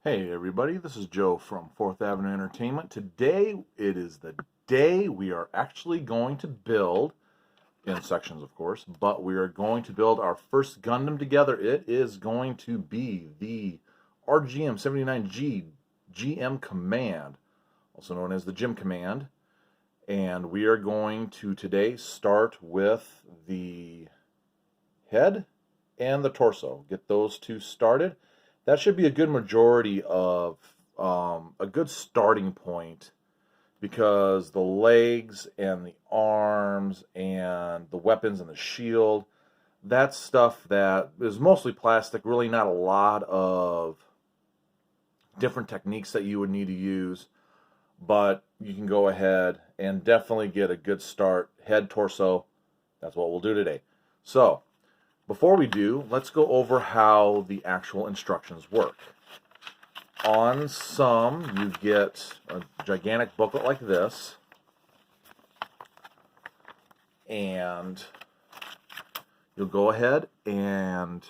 Hey everybody, this is Joe from 4th Avenue Entertainment. Today it is the day we are actually going to build, in sections of course, but we are going to build our first Gundam together. It is going to be the RGM-79G GM Command, also known as the Gym Command. And we are going to today start with the head and the torso. Get those two started. That should be a good majority of a good starting point because the legs and the arms and the weapons and the shield, that's stuff that is mostly plastic, really not a lot of different techniques that you would need to use, but you can go ahead and definitely get a good start. Head, torso, that's what we'll do today. So, before we do, let's go over how the actual instructions work. On some, you get a gigantic booklet like this, and you'll go ahead and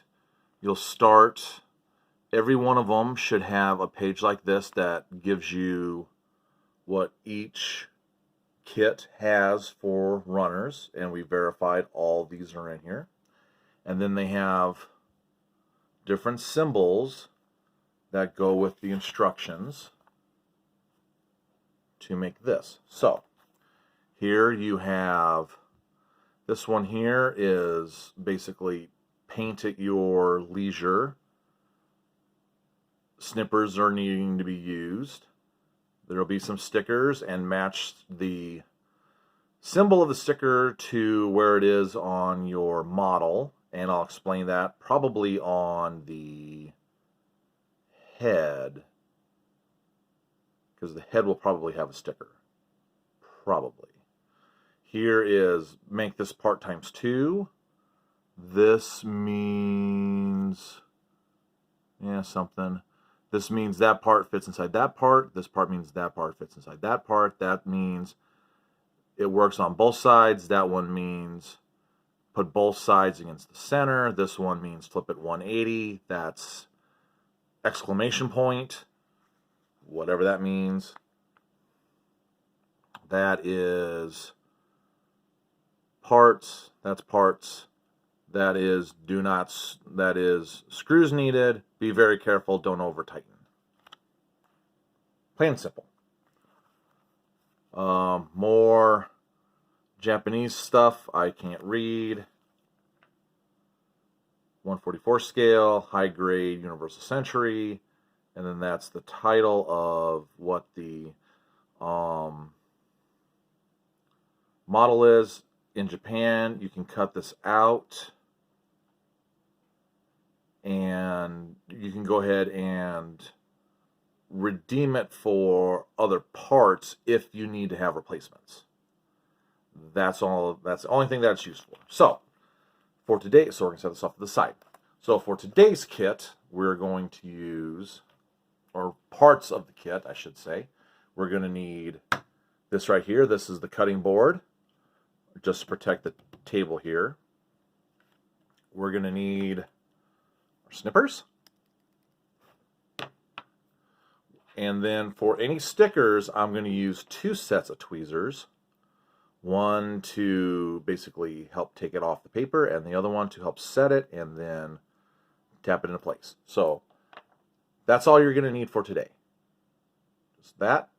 you'll start. Every one of them should have a page like this that gives you what each kit has for runners, and we verified all these are in here. And then they have different symbols that go with the instructions to make this. So here you have, this one here is basically paint at your leisure. Snippers are needing to be used. There'll be some stickers, and match the symbol of the sticker to where it is on your model. And I'll explain that probably on the head, because the head will probably have a sticker. Probably. Here is make this part times 2. This means, something. This means that part fits inside that part. This part means that part fits inside that part. That means it works on both sides. That one means put both sides against the center. This one means flip it 180. That's exclamation point, whatever that means. That is parts. That's parts. That is do not. That is screws needed. Be very careful. Don't over tighten. Plain and simple. More Japanese stuff I can't read. 144 scale, high grade, universal century, and then that's the title of what the model is. In Japan, you can cut this out, and you can go ahead and redeem it for other parts if you need to have replacements. That's all. That's the only thing that it's used for. So, for today, so we're going to set this off to the side. So for today's kit, we're going to use, or parts of the kit, I should say, we're going to need this right here. This is the cutting board, just to protect the table here. We're going to need our snippers. And then for any stickers, I'm going to use 2 sets of tweezers. One to basically help take it off the paper, and the other one to help set it and then tap it into place. So that's all you're going to need for today. Just that,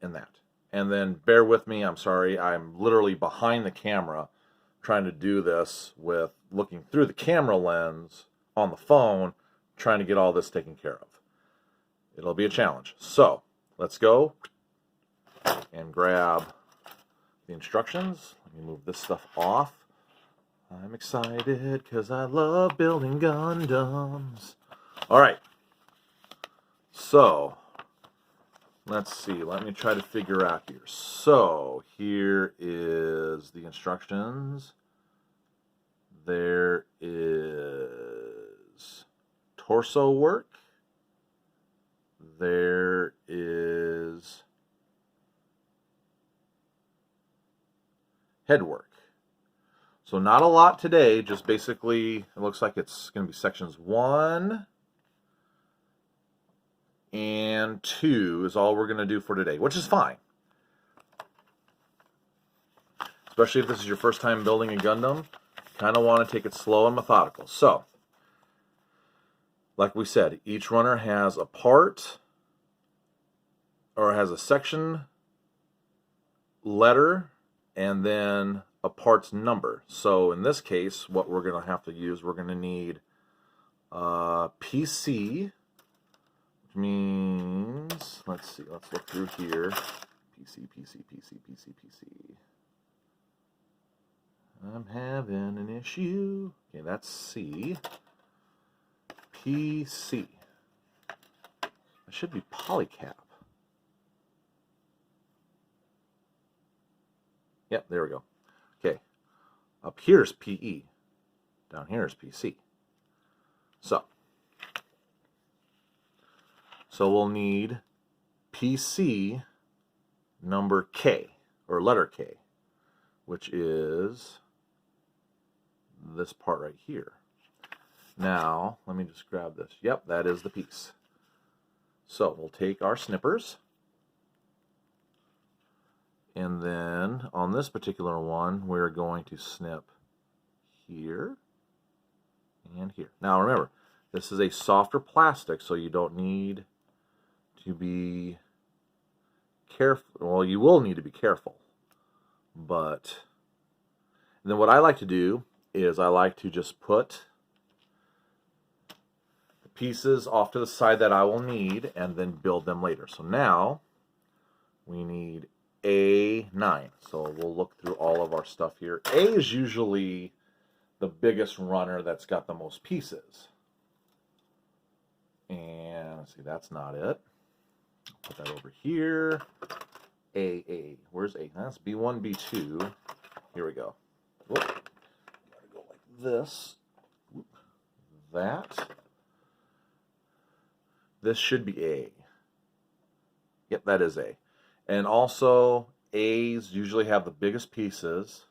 and that. And then bear with me, I'm sorry, I'm literally behind the camera trying to do this with looking through the camera lens on the phone, trying to get all this taken care of. It'll be a challenge. So let's go and grab the instructions. Let me move this stuff off. I'm excited because I love building Gundams. All right. So, let's see. Let me try to figure out here. So, here is the instructions. There is torso work. There is head work. So not a lot today, just basically, it looks like it's going to be sections 1 and 2 is all we're going to do for today, which is fine. Especially if this is your first time building a Gundam, kind of want to take it slow and methodical. So, like we said, each runner has a part, or has a section, letter, and then a part's number. So in this case, what we're going to have to use, we're going to need PC, which means, let's see, let's look through here. PC. I'm having an issue. Okay, that's C. PC. That should be polycap. Yep, there we go. Okay, up here's PE. Down here is PC. So we'll need PC number K, or letter K, which is this part right here. Now, let me just grab this. Yep, that is the piece. So we'll take our snippers, and then on this particular one, we're going to snip here and here. Now remember, this is a softer plastic, so you don't need to be careful. Well, you will need to be careful. But then what I like to do is I like to just put the pieces off to the side that I will need and then build them later. So now we need A9. So we'll look through all of our stuff here. A is usually the biggest runner that's got the most pieces. And let's see, that's not it. Put that over here. A. Where's A? That's B1, B2. Here we go. Whoop. Gotta go like this. Whoop. That. This should be A. Yep, that is A. And also, A's usually have the biggest pieces,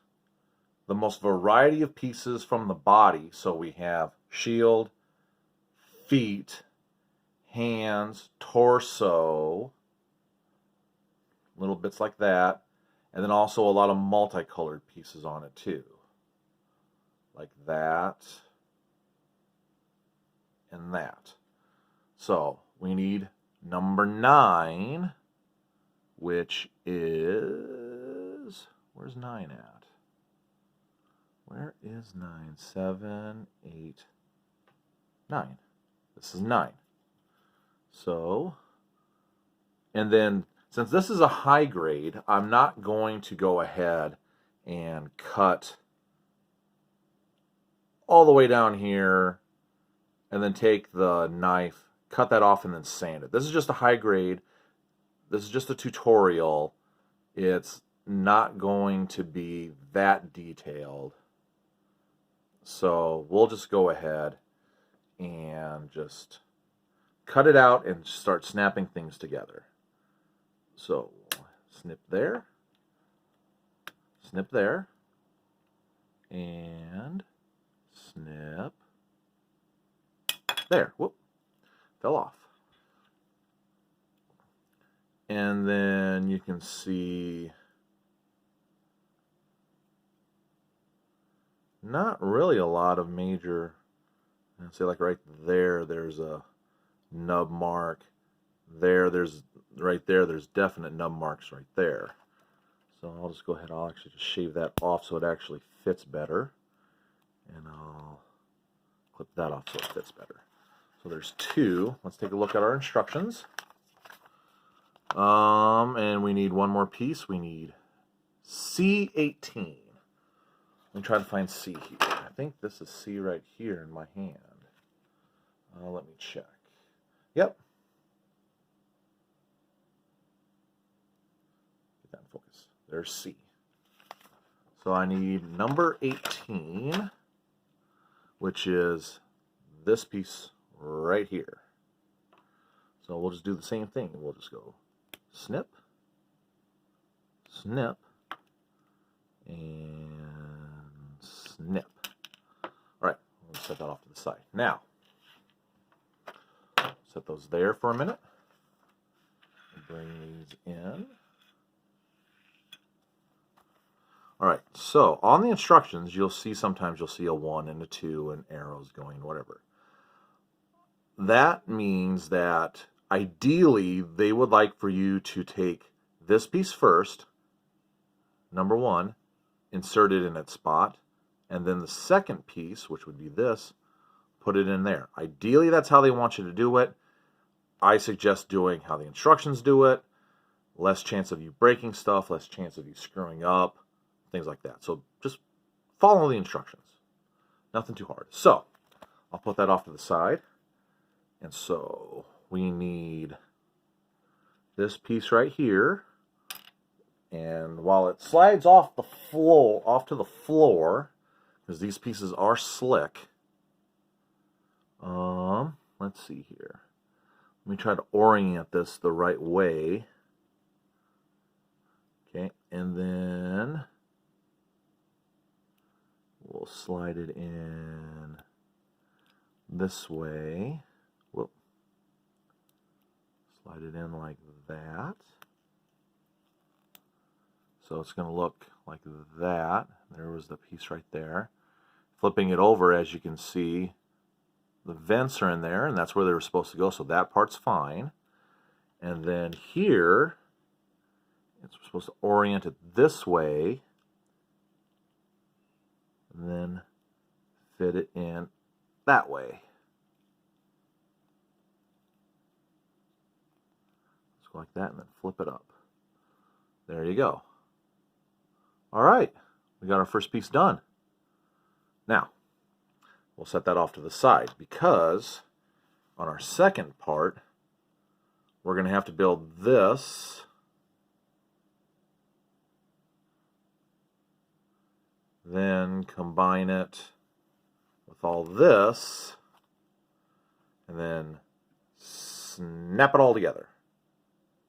the most variety of pieces from the body. So we have shield, feet, hands, torso, little bits like that, and then also a lot of multicolored pieces on it too, like that and that. So we need number 9, which is, where's 9 at? Where is 9? 7, 8, 9. This is 9. So, and then since this is a high grade, I'm not going to go ahead and cut all the way down here and then take the knife, cut that off, and then sand it. This is just a high grade. This is just a tutorial. It's not going to be that detailed. So we'll just go ahead and just cut it out and start snapping things together. So snip there, and snip there. Whoop, fell off. And then you can see not really a lot of major, I'd say like right there, there's a nub mark. There's right there, there's definite nub marks right there. So I'll just go ahead, I'll actually just shave that off so it actually fits better. And I'll clip that off so it fits better. So there's 2. Let's take a look at our instructions. And we need one more piece. We need C18. Let me try to find C here. I think this is C right here in my hand. Let me check. Yep. Get that in focus. There's C. So I need number 18, which is this piece right here. So we'll just do the same thing. We'll just go snip, snip, and snip. All right, we'll set that off to the side. Now, set those there for a minute. bring these in. All right, so on the instructions, sometimes you'll see a 1 and a 2 and arrows going, whatever. That means that ideally they would like for you to take this piece first, number 1, insert it in its spot, and then the second piece, which would be this, put it in there. Ideally, that's how they want you to do it. I suggest doing how the instructions do it. Less chance of you breaking stuff, less chance of you screwing up, things like that. So just follow the instructions. Nothing too hard. So I'll put that off to the side. And so we need this piece right here. And while it slides off to the floor, because these pieces are slick, let's see here. Let me try to orient this the right way. Okay, and then we'll slide it in this way. Whoop. Slide it in like that. So it's going to look like that. There was the piece right there. Flipping it over, as you can see, the vents are in there, and that's where they were supposed to go, so that part's fine. And then here, it's supposed to orient it this way, and then fit it in that way. Let's go like that, and then flip it up. There you go. All right, we got our first piece done. Now, we'll set that off to the side because on our second part, we're going to have to build this. Then combine it with all this, and then snap it all together.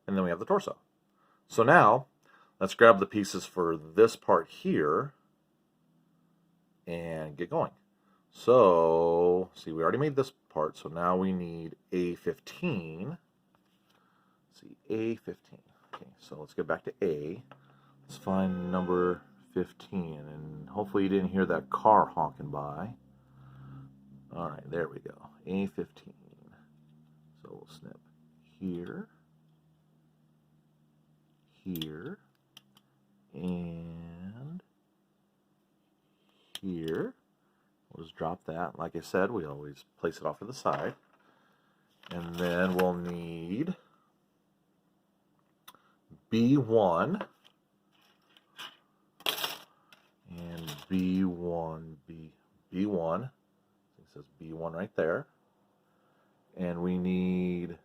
And then we have the torso. So now, let's grab the pieces for this part here and get going. So, see, we already made this part, so now we need A15. Let's see, A15. Okay, so let's get back to A. Let's find number 15, and hopefully you didn't hear that car honking by. All right, there we go, A15. So we'll snip here, here, and here. We'll just drop that. Like I said, we always place it off to the side. And then we'll need B1 and B1. It says B1 right there. And we need,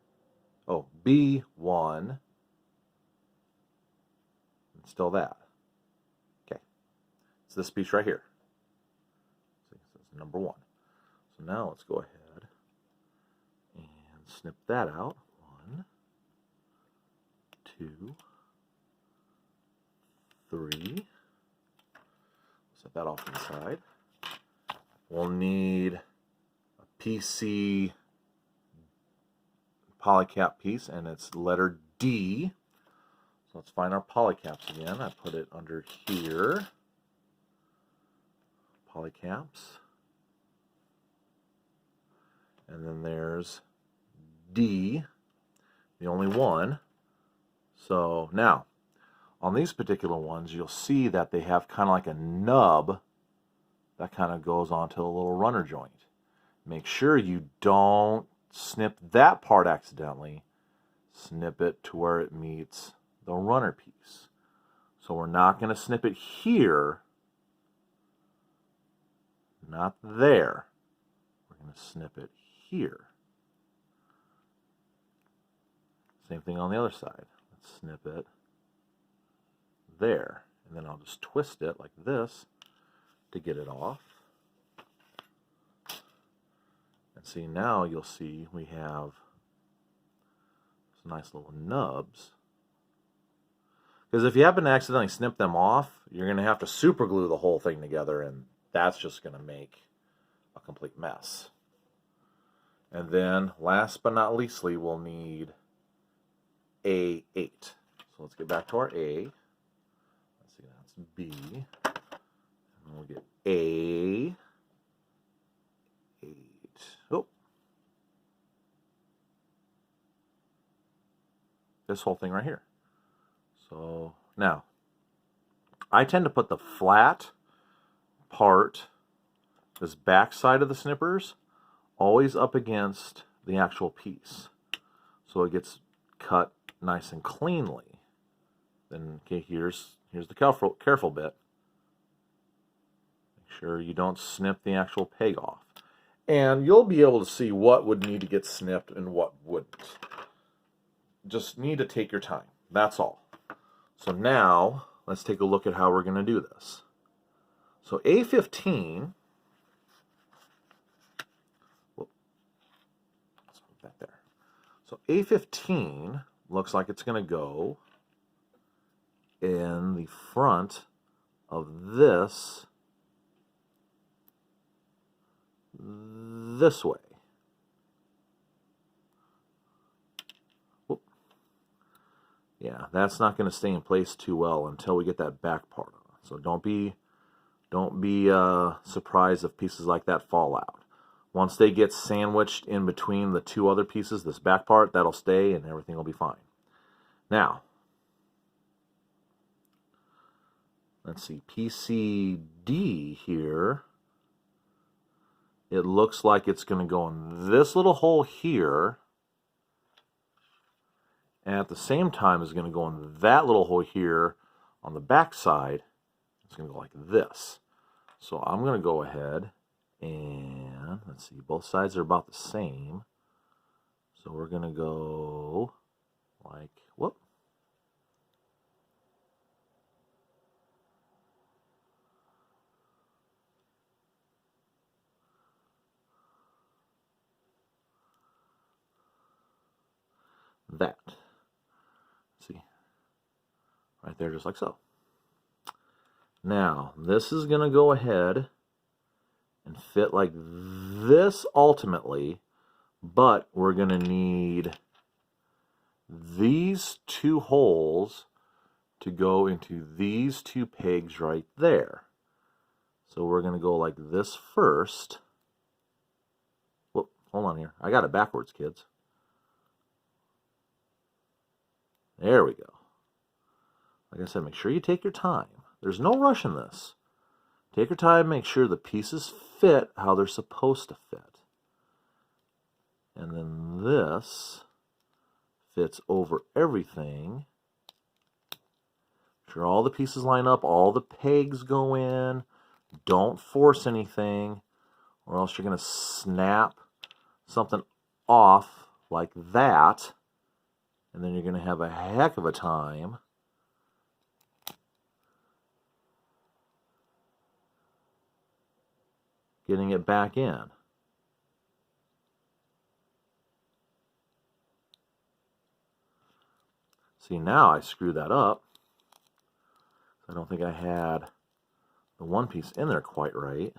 B1 and still that. Okay. It's this piece right here. Number 1. So now let's go ahead and snip that out. 1, 2, 3. Set that off to the side. We'll need a PC polycap piece, and it's letter D. So let's find our polycaps again. I put it under here. Polycaps. And then there's D, the only one. So now, on these particular ones, you'll see that they have kind of like a nub that kind of goes onto a little runner joint. Make sure you don't snip that part accidentally. Snip it to where it meets the runner piece. So we're not going to snip it here, not there. We're going to snip it here. Same thing on the other side. Let's snip it there. And then I'll just twist it like this to get it off. And see, now you'll see we have some nice little nubs. Because if you happen to accidentally snip them off, you're going to have to super glue the whole thing together, and that's just going to make a complete mess. And then, last but not leastly, we'll need A8. So let's get back to our A. Let's see, that's B. And we'll get A8. Oh. This whole thing right here. So now, I tend to put the flat part, this back side of the snippers, always up against the actual piece. So it gets cut nice and cleanly. Then, okay, here's the careful bit. Make sure you don't snip the actual peg off. And you'll be able to see what would need to get snipped and what wouldn't. Just need to take your time. That's all. So now, let's take a look at how we're going to do this. So A15, let's put that there. So A15 looks like it's going to go in the front of this way. Whoop. Yeah, that's not going to stay in place too well until we get that back part on. So don't be surprised if pieces like that fall out. Once they get sandwiched in between the two other pieces, this back part, that'll stay and everything will be fine. Now, let's see, PCD here, it looks like it's going to go in this little hole here, and at the same time is going to go in that little hole here on the back side. It's going to go like this. So I'm going to go ahead and, let's see, both sides are about the same. So we're going to go like, whoop. That. See, right there, just like so. Now, this is going to go ahead and fit like this ultimately, but we're going to need these two holes to go into these two pegs right there. So we're going to go like this first. Whoop, hold on here. I got it backwards, kids. There we go. Like I said, make sure you take your time. There's no rush in this. Take your time, make sure the pieces fit how they're supposed to fit. And then this fits over everything. Make sure all the pieces line up, all the pegs go in. Don't force anything, or else you're going to snap something off like that, and then you're going to have a heck of a time getting it back in. See, now I screwed that up. I don't think I had the one piece in there quite right.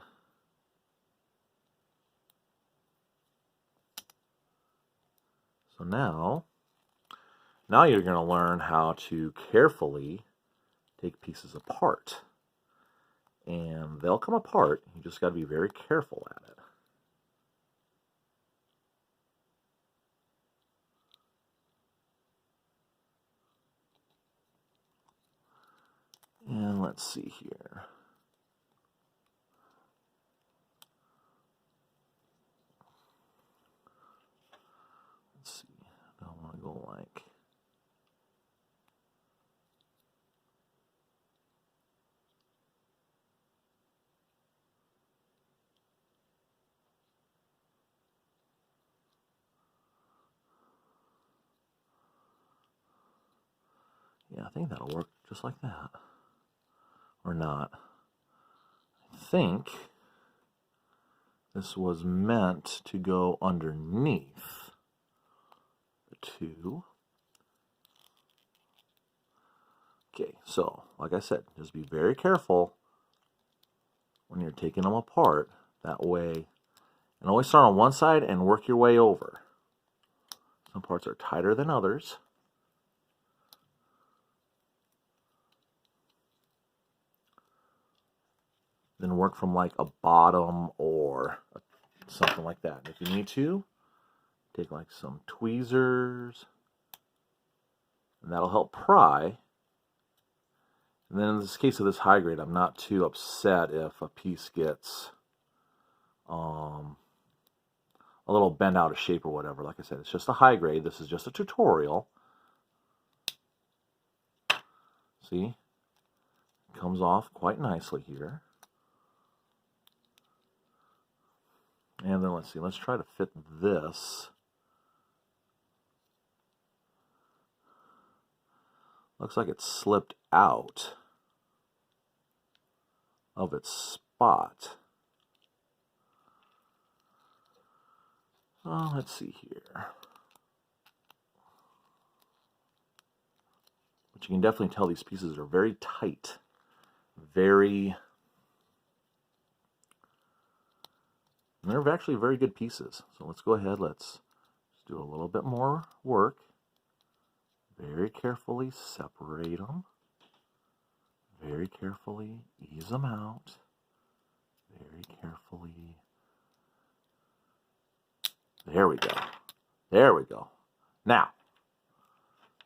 So now you're going to learn how to carefully take pieces apart. And they'll come apart. You just got to be very careful at it. And let's see here. Let's see. I don't want to go like... Yeah, I think that'll work just like that. Or not. I think this was meant to go underneath the two. Okay, so like I said, just be very careful when you're taking them apart. That way, and always start on one side and work your way over. Some parts are tighter than others. then work from like a bottom or something like that. If you need to, take like some tweezers, and that'll help pry. And then in this case of this high grade, I'm not too upset if a piece gets a little bent out of shape or whatever. Like I said, it's just a high grade. This is just a tutorial. See? It comes off quite nicely here. And then let's see, let's try to fit this. Looks like it slipped out of its spot. Oh, let's see here. But you can definitely tell these pieces are very tight. They're actually very good pieces. So let's go ahead, let's do a little bit more work. Very carefully separate them. Very carefully ease them out. Very carefully. There we go. There we go. Now,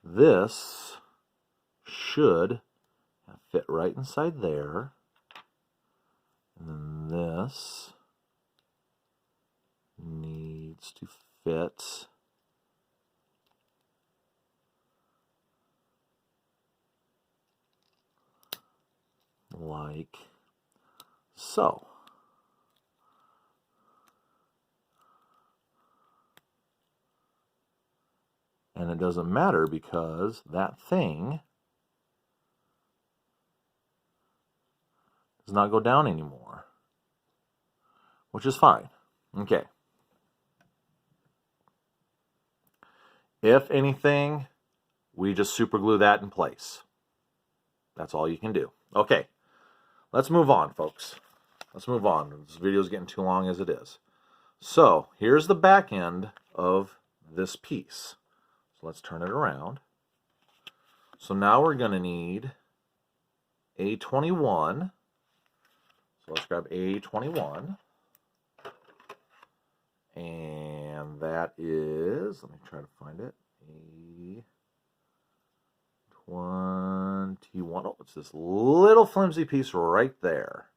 this should fit right inside there. And then this needs to fit like so. And it doesn't matter because that thing does not go down anymore, which is fine. Okay. If anything, we just super glue that in place. That's all you can do. Okay, let's move on, folks. Let's move on. This video is getting too long as it is. So here's the back end of this piece. So let's turn it around. So now we're going to need A21. So let's grab A21. And that is, let me try to find it, A21. Oh, it's this little flimsy piece right there.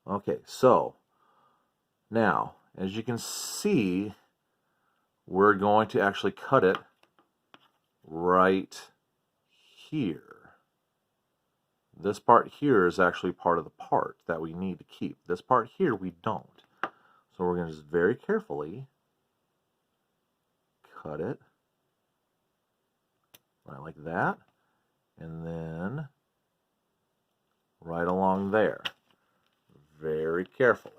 Okay, so now, as you can see, we're going to actually cut it right here. This part here is actually part of the part that we need to keep. This part here we don't. So we're going to just very carefully cut it right like that, and then right along there, very carefully.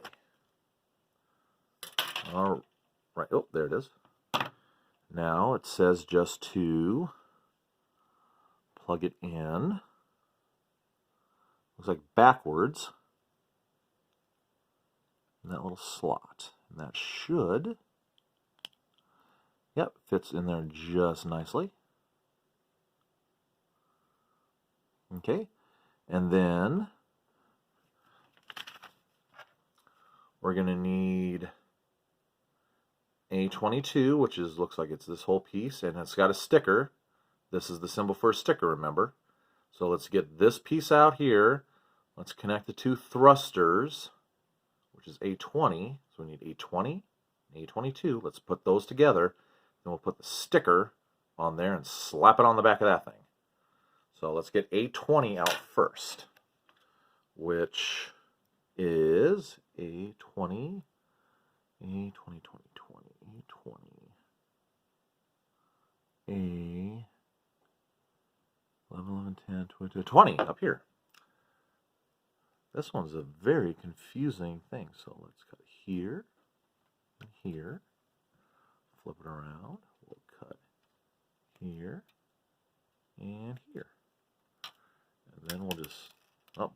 All right, oh, there it is. Now it says just to plug it in. Looks like backwards in that little slot. And that should, yep, fits in there just nicely. Okay, and then we're going to need A22, which is looks like it's this whole piece, and it's got a sticker. This is the symbol for a sticker, remember? So let's get this piece out here. Let's connect the two thrusters, which is A20. So we need A20 and A22. Let's put those together. Then we'll put the sticker on there and slap it on the back of that thing. So let's get A20 out first, which is A20, A20, 20, 20, A20, A 11, 11, 10, 20, 20 up here. This one's a very confusing thing. So let's cut here and here. Flip it around. We'll cut here and here. And then we'll just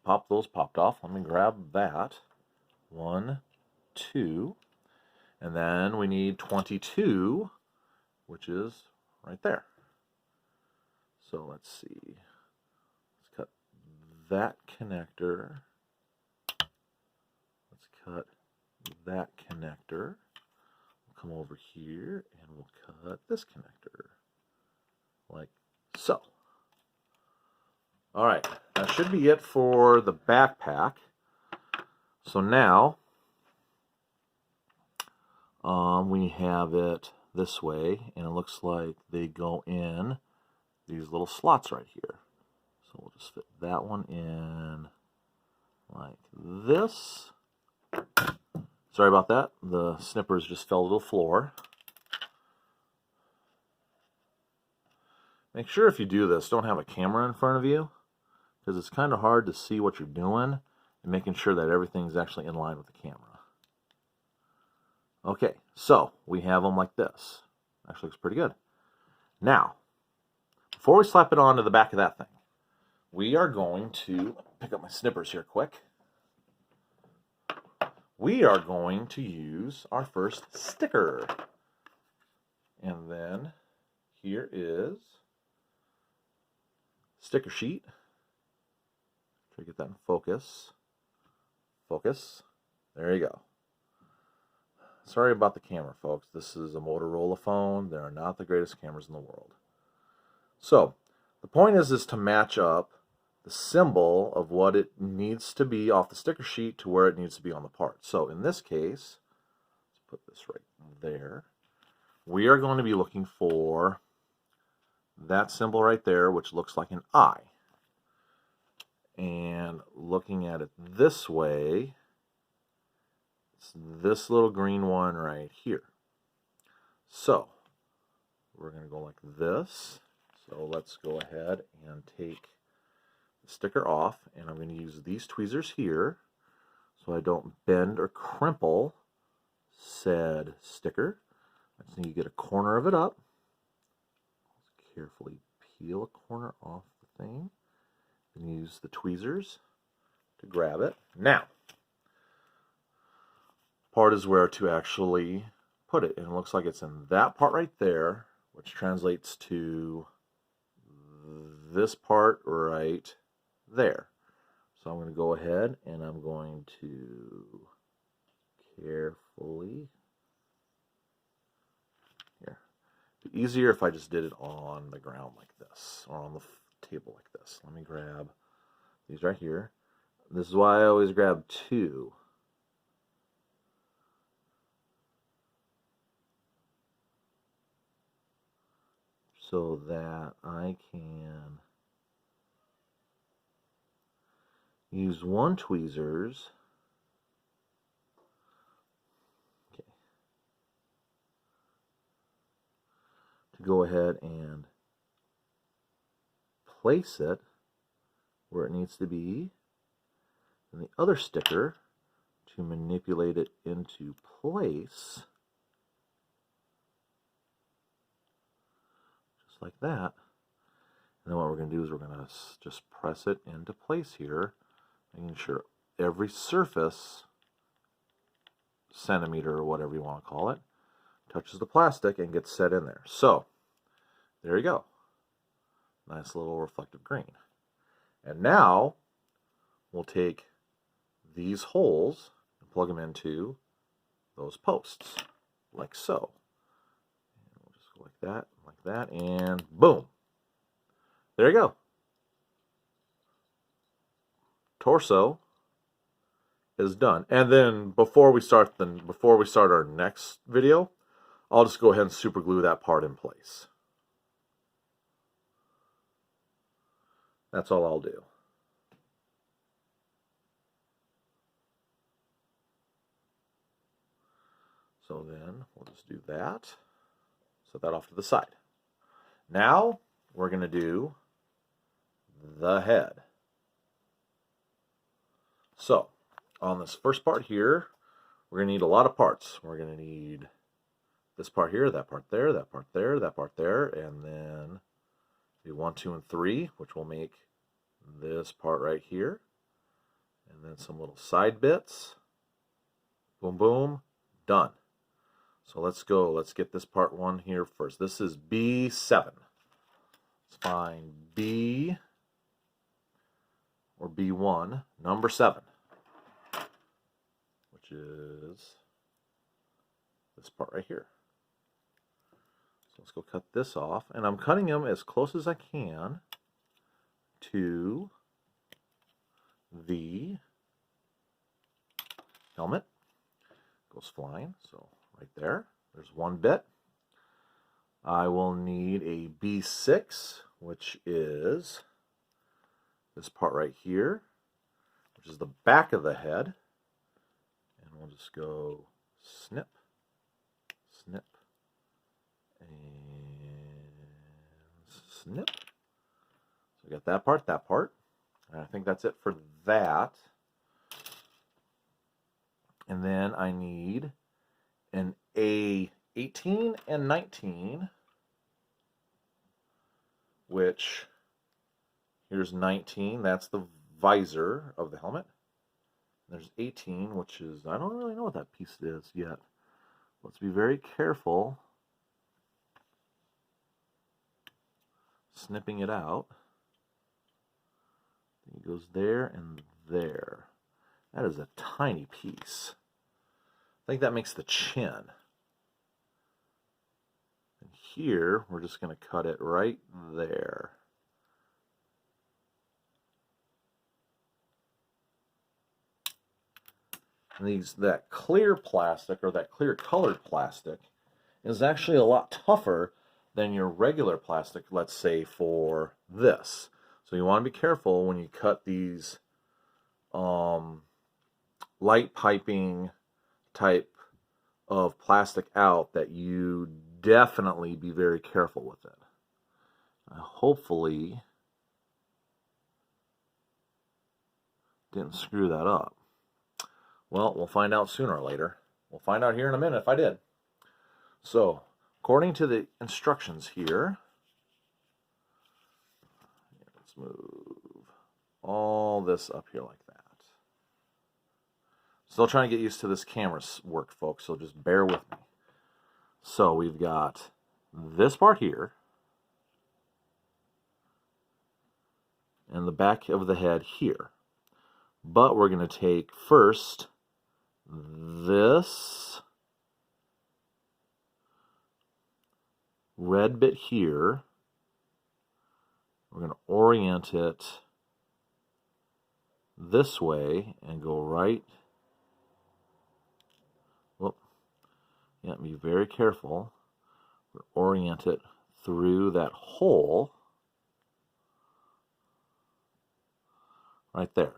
pop those popped off. Let me grab that. 1, 2. And then we need 22, which is right there. So let's see. Let's cut that connector cut that connector. We'll come over here and we'll cut this connector, like so. All right, that should be it for the backpack. So now we have it this way, and it looks like they go in these little slots right here. So we'll just fit that one in like this. Sorry about that. The snippers just fell to the floor. Make sure if you do this, don't have a camera in front of you, because it's kind of hard to see what you're doing and making sure that everything's actually in line with the camera. Okay, so we have them like this. Actually looks pretty good. Now, before we slap it onto the back of that thing, we are going to pick up my snippers here quick. We are going to use our first sticker. And then here is sticker sheet. Try to get that in focus. Focus. There you go. Sorry about the camera, folks. This is a Motorola phone. They are not the greatest cameras in the world. So, the point is to match up the symbol of what it needs to be off the sticker sheet to where it needs to be on the part. So, in this case, let's put this right there. We are going to be looking for that symbol right there, which looks like an eye. And looking at it this way, it's this little green one right here. So, we're going to go like this. So let's go ahead and take the sticker off, and I'm going to use these tweezers here so I don't bend or crimple said sticker. I just need to get a corner of it up. Let's carefully peel a corner off the thing and use the tweezers to grab it. Now, part is where to actually put it, and it looks like it's in that part right there, which translates to this part right there. So I'm going to go ahead and I'm going to carefully, here, it'd be easier if I just did it on the ground like this, or on the table like this. Let me grab these right here. This is why I always grab two. So that I can use one tweezers. Okay. To go ahead and place it where it needs to be, and the other sticker to manipulate it into place, just like that. And then what we're going to do is we're going to just press it into place here, making sure every surface centimeter or whatever you want to call it touches the plastic and gets set in there. So there you go. Nice little reflective green. And now we'll take these holes and plug them into those posts, like so. And we'll just go like that, and boom. There you go. Torso is done. And then before we start our next video, I'll just go ahead and super glue that part in place. That's all I'll do. So then we'll just do that. Set that off to the side. Now we're going to do the head. So on this first part here, we're going to need a lot of parts. We're going to need this part here, that part there, that part there, that part there, and then do 1, 2, and 3, which will make this part right here. And then some little side bits. Boom, boom, done. So let's go. Let's get this part 1 here first. This is B7. Let's find B or B1, number 7, which which is this part right here. So let's go cut this off, and I'm cutting them as close as I can to the helmet. Goes flying, so right there, there's one bit. I will need a B6, which is this part right here, which is the back of the head. And we'll just go snip, snip, and snip. So we got that part. And I think that's it for that. And then I need an A18 and 19, which here's 19, that's the visor of the helmet. There's 18, which is, I don't really know what that piece is yet. Let's be very careful snipping it out. It goes there and there. That is a tiny piece. I think that makes the chin. And here, we're just going to cut it right there. And that clear plastic, or that clear colored plastic, is actually a lot tougher than your regular plastic, let's say, for this. So you want to be careful when you cut these light piping type of plastic out, that you definitely be very careful with it. Hopefully didn't screw that up. Well, we'll find out sooner or later. We'll find out here in a minute if I did. So, according to the instructions here, let's move all this up here like that. Still trying to get used to this camera work, folks, so just bear with me. So we've got this part here, and the back of the head here. But we're going to take first this red bit here. We're going to orient it this way and go right. Whoop. Yeah, be very careful. Orient it through that hole right there.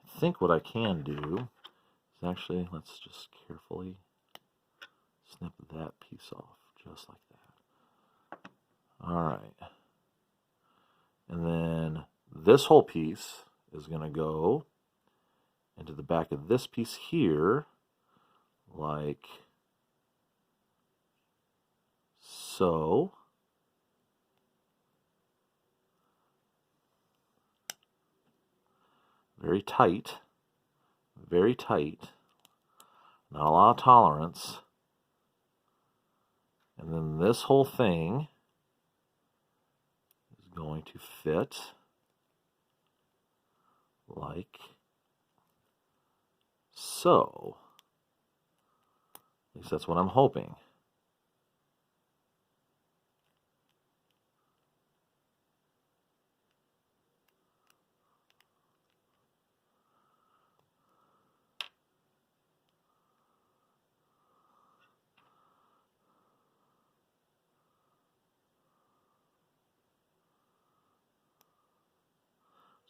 I think what I can do is actually, let's just carefully snip that piece off, just like that. Alright. And then this whole piece is going to go into the back of this piece here, like so. Very tight, very tight, not a lot of tolerance. And then this whole thing is going to fit like so. At least that's what I'm hoping.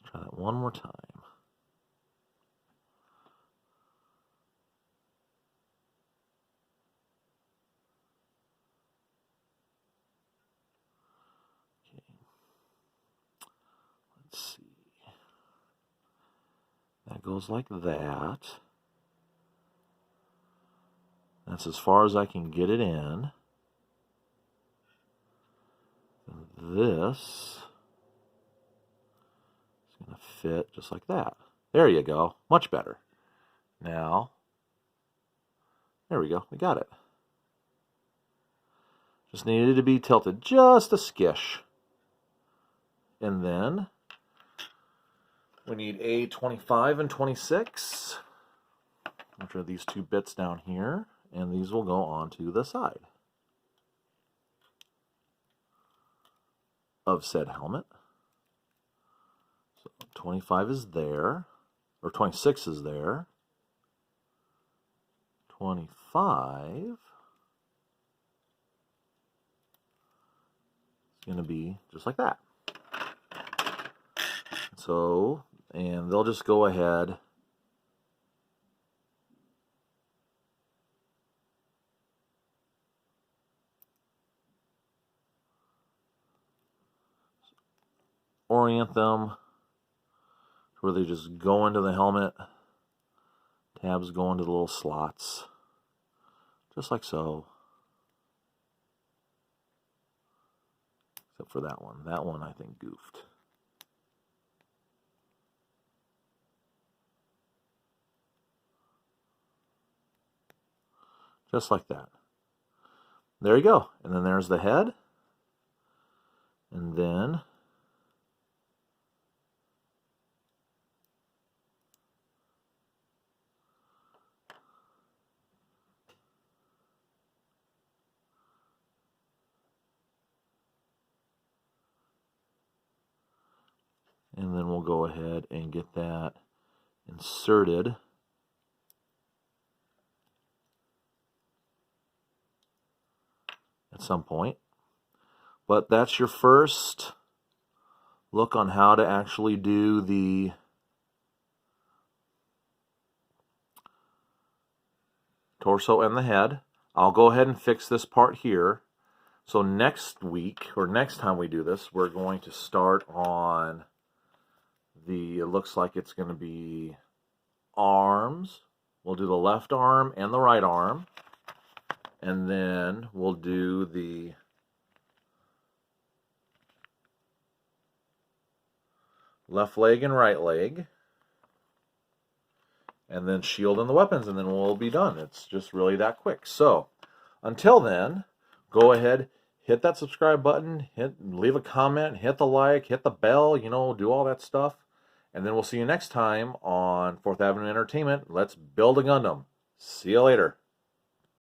Let's try that one more time. Let's see. That goes like that. That's as far as I can get it in. And this is going to fit just like that. There you go. Much better. Now, there we go. We got it. Just needed to be tilted just a skish. And then We need a 25 and 26, which are these two bits down here, and these will go onto the side of said helmet. So 25 is there, or 26 is there. 25 is going to be just like that. So, and they'll just go ahead orient them where they just go into the helmet. Tabs go into the little slots, just like so. Except for that one. That one I think goofed. Just like that. There you go. And then there's the head. And then we'll go ahead and get that inserted at some point. But that's your first look on how to actually do the torso and the head. I'll go ahead and fix this part here. So next week, or next time we do this, we're going to start on the, it looks like it's going to be arms. We'll do the left arm and the right arm. And then we'll do the left leg and right leg. And then shield and the weapons, and then we'll be done. It's just really that quick. So, until then, go ahead, hit that subscribe button, leave a comment, hit the like, hit the bell, you know, do all that stuff. And then we'll see you next time on 4th Avenue Entertainment. Let's build a Gundam. See you later.